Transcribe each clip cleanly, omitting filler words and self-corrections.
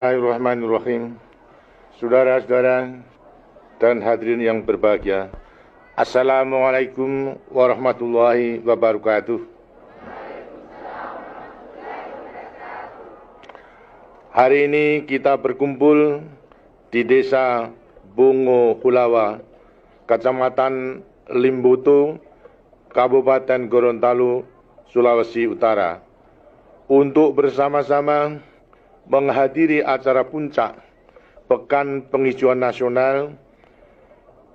Bismillahirrahmanirrahim. Saudara-saudara dan hadirin yang berbahagia, Assalamualaikum warahmatullahi wabarakatuh. Hari ini kita berkumpul di Desa Bungo Kulawa, Kecamatan Limbutu, Kabupaten Gorontalo, Sulawesi Utara, untuk bersama-sama menghadiri acara puncak Pekan Penghijauan Nasional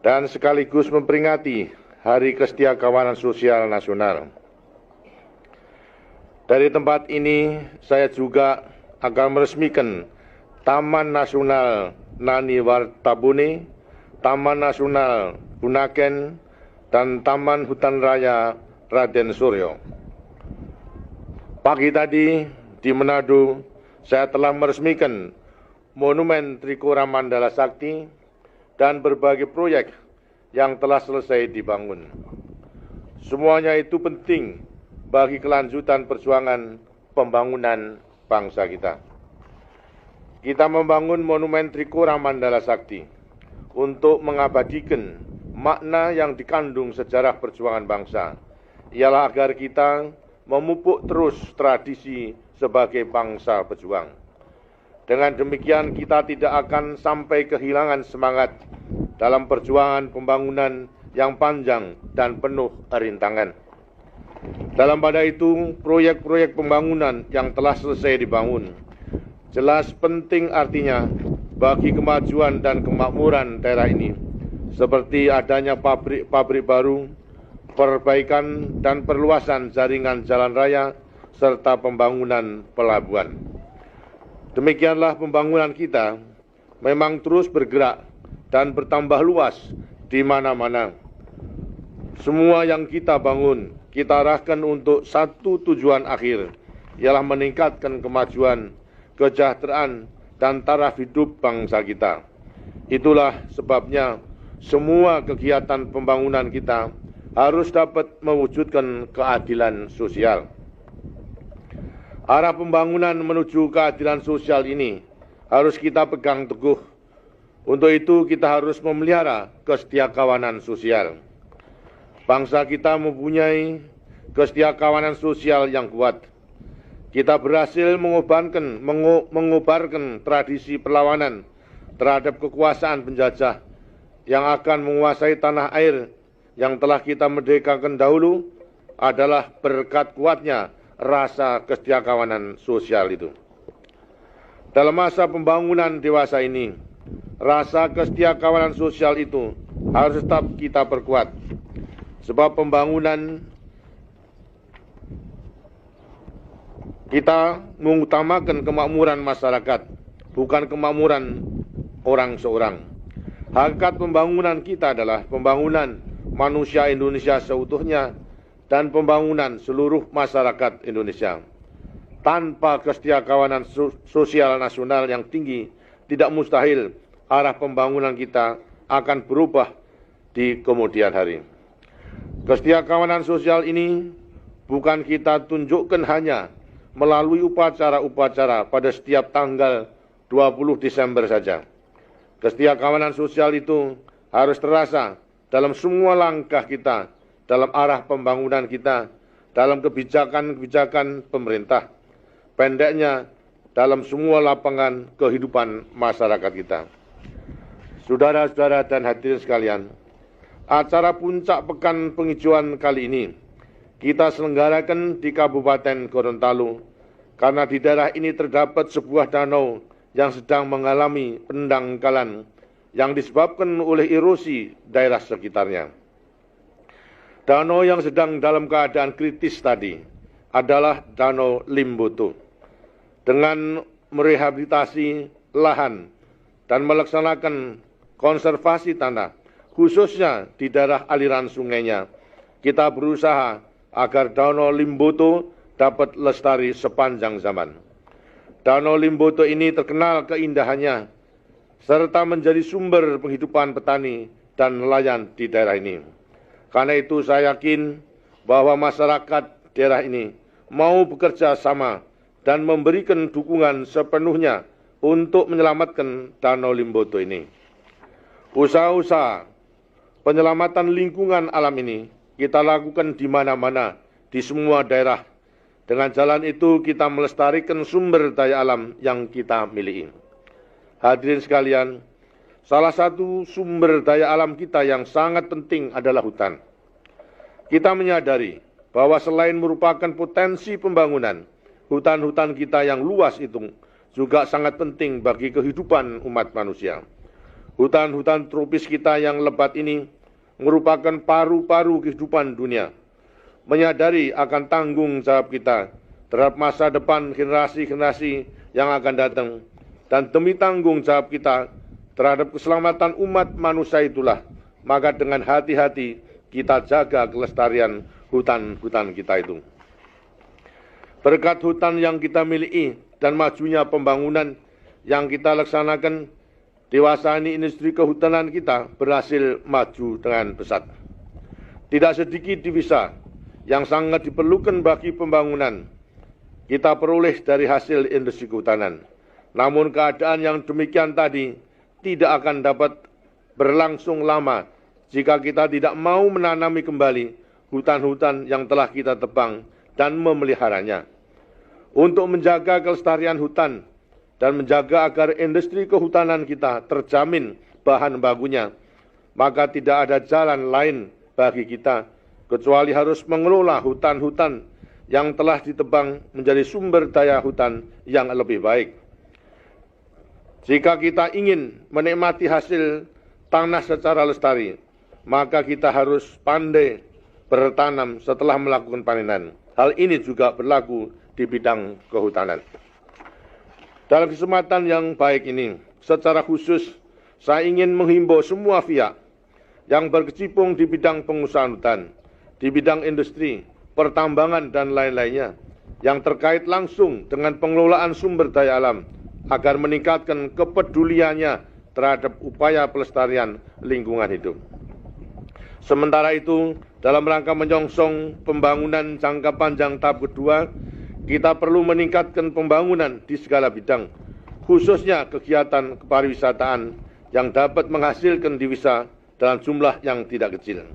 dan sekaligus memperingati Hari Kesetiakawanan Sosial Nasional. Dari tempat ini, saya juga akan meresmikan Taman Nasional Nani Wartabune, Taman Nasional Bunaken, dan Taman Hutan Raya Raden Suryo. Pagi tadi di Manado, saya telah meresmikan Monumen Trikora Mandala Sakti dan berbagai proyek yang telah selesai dibangun. Semuanya itu penting bagi kelanjutan perjuangan pembangunan bangsa kita. Kita membangun Monumen Trikora Mandala Sakti untuk mengabadikan makna yang dikandung sejarah perjuangan bangsa, ialah agar kita memupuk terus tradisi sebagai bangsa pejuang. Dengan demikian kita tidak akan sampai kehilangan semangat dalam perjuangan pembangunan yang panjang dan penuh rintangan. Dalam pada itu, proyek-proyek pembangunan yang telah selesai dibangun jelas penting artinya bagi kemajuan dan kemakmuran daerah ini, seperti adanya pabrik-pabrik baru, perbaikan dan perluasan jaringan jalan raya, serta pembangunan pelabuhan. Demikianlah pembangunan kita memang terus bergerak dan bertambah luas di mana-mana. Semua yang kita bangun, kita arahkan untuk satu tujuan akhir, ialah meningkatkan kemajuan, kesejahteraan, dan taraf hidup bangsa kita. Itulah sebabnya semua kegiatan pembangunan kita harus dapat mewujudkan keadilan sosial. Arah pembangunan menuju keadilan sosial ini harus kita pegang teguh. Untuk itu kita harus memelihara kesetiakawanan sosial. Bangsa kita mempunyai kesetiakawanan sosial yang kuat. Kita berhasil mengobarkan tradisi perlawanan terhadap kekuasaan penjajah yang akan menguasai tanah air yang telah kita merdekakan dahulu, adalah berkat kuatnya rasa kesetiakawanan sosial itu. Dalam masa pembangunan dewasa ini, rasa kesetiakawanan sosial itu harus tetap kita perkuat. Sebab pembangunan kita mengutamakan kemakmuran masyarakat, bukan kemakmuran orang seorang. Hakikat pembangunan kita adalah pembangunan manusia Indonesia seutuhnya dan pembangunan seluruh masyarakat Indonesia. Tanpa kesetiakawanan sosial nasional yang tinggi, tidak mustahil arah pembangunan kita akan berubah di kemudian hari. Kesetiakawanan sosial ini bukan kita tunjukkan hanya melalui upacara-upacara pada setiap tanggal 20 Desember saja. Kesetiakawanan sosial itu harus terasa dalam semua langkah kita, dalam arah pembangunan kita, dalam kebijakan-kebijakan pemerintah, pendeknya dalam semua lapangan kehidupan masyarakat kita. Saudara-saudara dan hadirin sekalian, acara puncak Pekan Penghijauan kali ini kita selenggarakan di Kabupaten Gorontalo karena di daerah ini terdapat sebuah danau yang sedang mengalami pendangkalan yang disebabkan oleh erosi daerah sekitarnya. Danau yang sedang dalam keadaan kritis tadi adalah Danau Limbutu. Dengan merehabilitasi lahan dan melaksanakan konservasi tanah, khususnya di daerah aliran sungainya, kita berusaha agar Danau Limbutu dapat lestari sepanjang zaman. Danau Limbutu ini terkenal keindahannya, serta menjadi sumber penghidupan petani dan nelayan di daerah ini. Karena itu saya yakin bahwa masyarakat daerah ini mau bekerja sama dan memberikan dukungan sepenuhnya untuk menyelamatkan Danau Limboto ini. Usaha-usaha penyelamatan lingkungan alam ini kita lakukan di mana-mana, di semua daerah. Dengan jalan itu kita melestarikan sumber daya alam yang kita miliki. Hadirin sekalian, salah satu sumber daya alam kita yang sangat penting adalah hutan. Kita menyadari bahwa selain merupakan potensi pembangunan, hutan-hutan kita yang luas itu juga sangat penting bagi kehidupan umat manusia. Hutan-hutan tropis kita yang lebat ini merupakan paru-paru kehidupan dunia. Menyadari akan tanggung jawab kita terhadap masa depan generasi-generasi yang akan datang, dan demi tanggung jawab kita terhadap keselamatan umat manusia itulah, maka dengan hati-hati kita jaga kelestarian hutan-hutan kita itu. Berkat hutan yang kita miliki dan majunya pembangunan yang kita laksanakan, dewasa ini industri kehutanan kita berhasil maju dengan pesat. Tidak sedikit divisa yang sangat diperlukan bagi pembangunan kita peroleh dari hasil industri kehutanan. Namun keadaan yang demikian tadi tidak akan dapat berlangsung lama jika kita tidak mau menanami kembali hutan-hutan yang telah kita tebang dan memeliharanya. Untuk menjaga kelestarian hutan dan menjaga agar industri kehutanan kita terjamin bahan bakunya, maka tidak ada jalan lain bagi kita kecuali harus mengelola hutan-hutan yang telah ditebang menjadi sumber daya hutan yang lebih baik. Jika kita ingin menikmati hasil tanah secara lestari, maka kita harus pandai bertanam setelah melakukan panenan. Hal ini juga berlaku di bidang kehutanan. Dalam kesempatan yang baik ini, secara khusus saya ingin menghimbau semua pihak yang berkecimpung di bidang pengusahaan hutan, di bidang industri, pertambangan, dan lain-lainnya yang terkait langsung dengan pengelolaan sumber daya alam agar meningkatkan kepeduliannya terhadap upaya pelestarian lingkungan hidup. Sementara itu, dalam rangka menyongsong pembangunan jangka panjang tahap kedua, kita perlu meningkatkan pembangunan di segala bidang, khususnya kegiatan kepariwisataan yang dapat menghasilkan devisa dalam jumlah yang tidak kecil.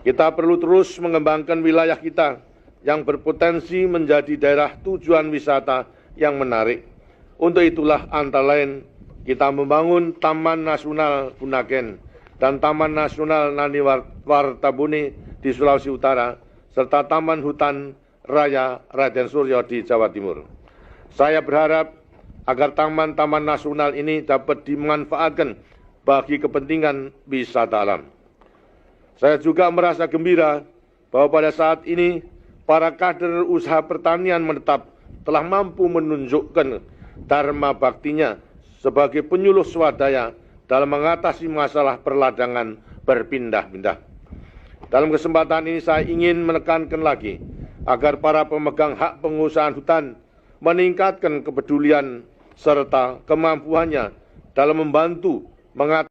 Kita perlu terus mengembangkan wilayah kita yang berpotensi menjadi daerah tujuan wisata yang menarik. Untuk itulah antara lain kita membangun Taman Nasional Bunaken dan Taman Nasional Nani Wartabune di Sulawesi Utara, serta Taman Hutan Raya Raden Suryo di Jawa Timur. Saya berharap agar taman-taman nasional ini dapat dimanfaatkan bagi kepentingan wisata alam. Saya juga merasa gembira bahwa pada saat ini para kader usaha pertanian menetap telah mampu menunjukkan dharma baktinya sebagai penyuluh swadaya dalam mengatasi masalah perladangan berpindah-pindah. Dalam kesempatan ini saya ingin menekankan lagi agar para pemegang hak pengusahaan hutan meningkatkan kepedulian serta kemampuannya dalam membantu mengatasi